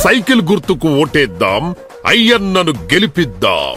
Cycle గుర్తుకు ఓటేద్దాం, అయ్యన్నను గెలిపిద్దాం.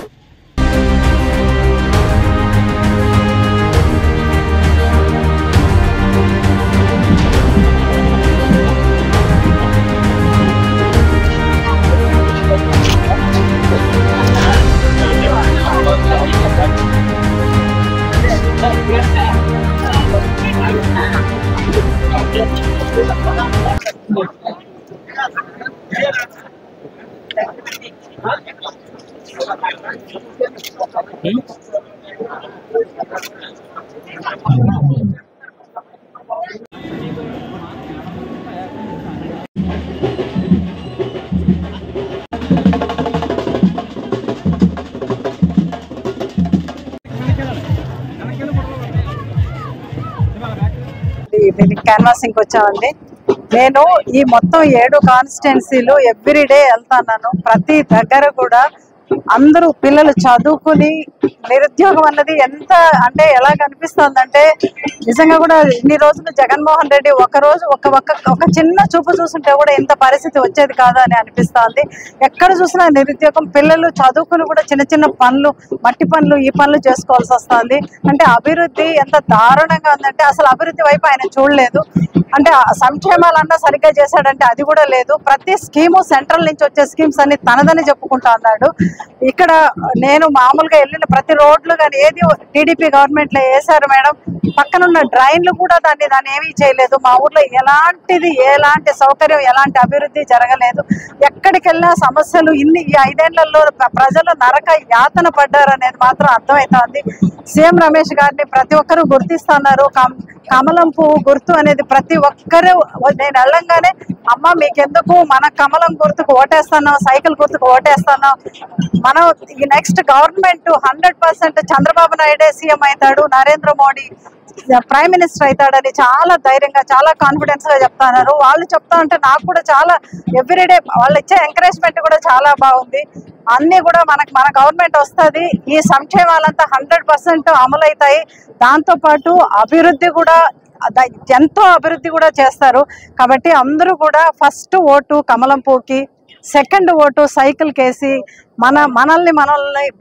క్యాన్వాసింగ్ వచ్చామండి. నేను ఈ మొత్తం 7 కాన్స్టిట్యున్సీలు ఎవ్రీడే వెళ్తాను. ప్రతి దగ్గర కూడా అందరూ పిల్లలు చదువుకుని నిరుద్యోగం అన్నది ఎంత అంటే ఎలా కనిపిస్తుందంటే నిజంగా కూడా ఇన్ని రోజులు జగన్మోహన్ రెడ్డి ఒక చిన్న చూపు చూస్తుంటే కూడా ఇంత పరిస్థితి వచ్చేది కాదా అని అనిపిస్తుంది. ఎక్కడ చూసినా నిరుద్యోగం, పిల్లలు చదువుకుని కూడా చిన్న చిన్న పనులు, మట్టి పనులు, ఈ పనులు చేసుకోవాల్సి వస్తుంది. అంటే అభివృద్ధి ఎంత దారుణంగా ఉందంటే అసలు అభివృద్ధి వైపు ఆయన చూడలేదు. అంటే సంక్షేమాలన్నా సరిగ్గా చేశాడంటే అది కూడా లేదు. ప్రతి స్కీము సెంట్రల్ నుంచి వచ్చే స్కీమ్స్ అన్ని తనదని చెప్పుకుంటా అన్నాడు. ఇక్కడ నేను మామూలుగా వెళ్ళిన ప్రతి రోడ్లు కానీ ఏది టీడీపీ గవర్నమెంట్ లో వేశారు మేడం. పక్కనున్న డ్రైన్లు కూడా దాన్ని ఏమీ చేయలేదు. మా ఊర్లో ఎలాంటి సౌకర్యం, ఎలాంటి అభివృద్ధి జరగలేదు. ఎక్కడికి వెళ్ళినా సమస్యలు. ఈ 5 ఏళ్లలో ప్రజలు నరక యాతన పడ్డారు అనేది మాత్రం అర్థమవుతోంది. సీఎం రమేష్ గారిని ప్రతి ఒక్కరూ గుర్తిస్తున్నారు. కమలం పువ్వు గుర్తు అనేది ప్రతి ఒక్కరూ నేను వెళ్ళంగానే అమ్మ మీకెందుకు, మన కమలం గుర్తుకు ఓటేస్తున్నాం, సైకిల్ గుర్తుకు ఓటేస్తున్నాం, మనం ఈ నెక్స్ట్ గవర్నమెంట్ 100% చంద్రబాబు నాయుడే సీఎం అవుతాడు, నరేంద్ర మోడీ ప్రైమ్ మినిస్టర్ అవుతాడని చాలా ధైర్యంగా, చాలా కాన్ఫిడెన్స్ గా చెప్తున్నారు. వాళ్ళు చెప్తా ఉంటే నాకు కూడా చాలా ఎవ్రీడే వాళ్ళు ఇచ్చే ఎంకరేజ్మెంట్ కూడా చాలా బాగుంది. అన్ని కూడా మన గవర్నమెంట్ వస్తుంది, ఈ సంక్షేమాలంతా 100% అమలు అవుతాయి. దాంతో పాటు అభివృద్ధి కూడా ఎంతో అభివృద్ధి కూడా చేస్తారు. కాబట్టి అందరూ కూడా ఫస్ట్ ఓటు కమలం పువ్వుకి, సెకండ్ ఓటు సైకిల్ కేసి మనల్ని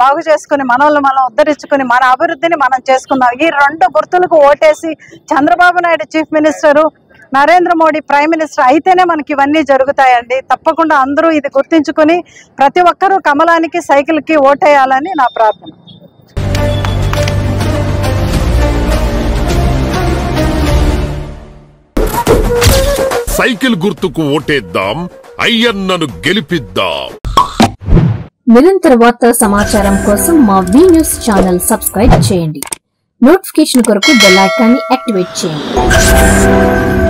బాగు చేసుకుని, మనల్ని మనం ఉద్ధరించుకుని, మన అభివృద్ధిని మనం చేసుకుందాం. ఈ 2 గుర్తులకు ఓటేసి Chandrababu Naidu chief minister, Narendra Modi prime minister అయితేనే మనకి ఇవన్నీ జరుగుతాయండి. తప్పకుండా అందరూ ఇది గుర్తించుకుని ప్రతి ఒక్కరూ కమలానికి, సైకిల్కి ఓటేయాలని నా ప్రార్థన. సైకిల్ గుర్తుకు ఓటేద్దాం, అయ్యన్నను గెలిపిద్దాం. నిరంతర వార్తా సమాచారం కోసం మా వి న్యూస్ ఛానల్ సబ్స్క్రైబ్ చేయండి. నోటిఫికేషన్ కొరకు బెల్ ఐకాన్ని యాక్టివేట్ చేయండి.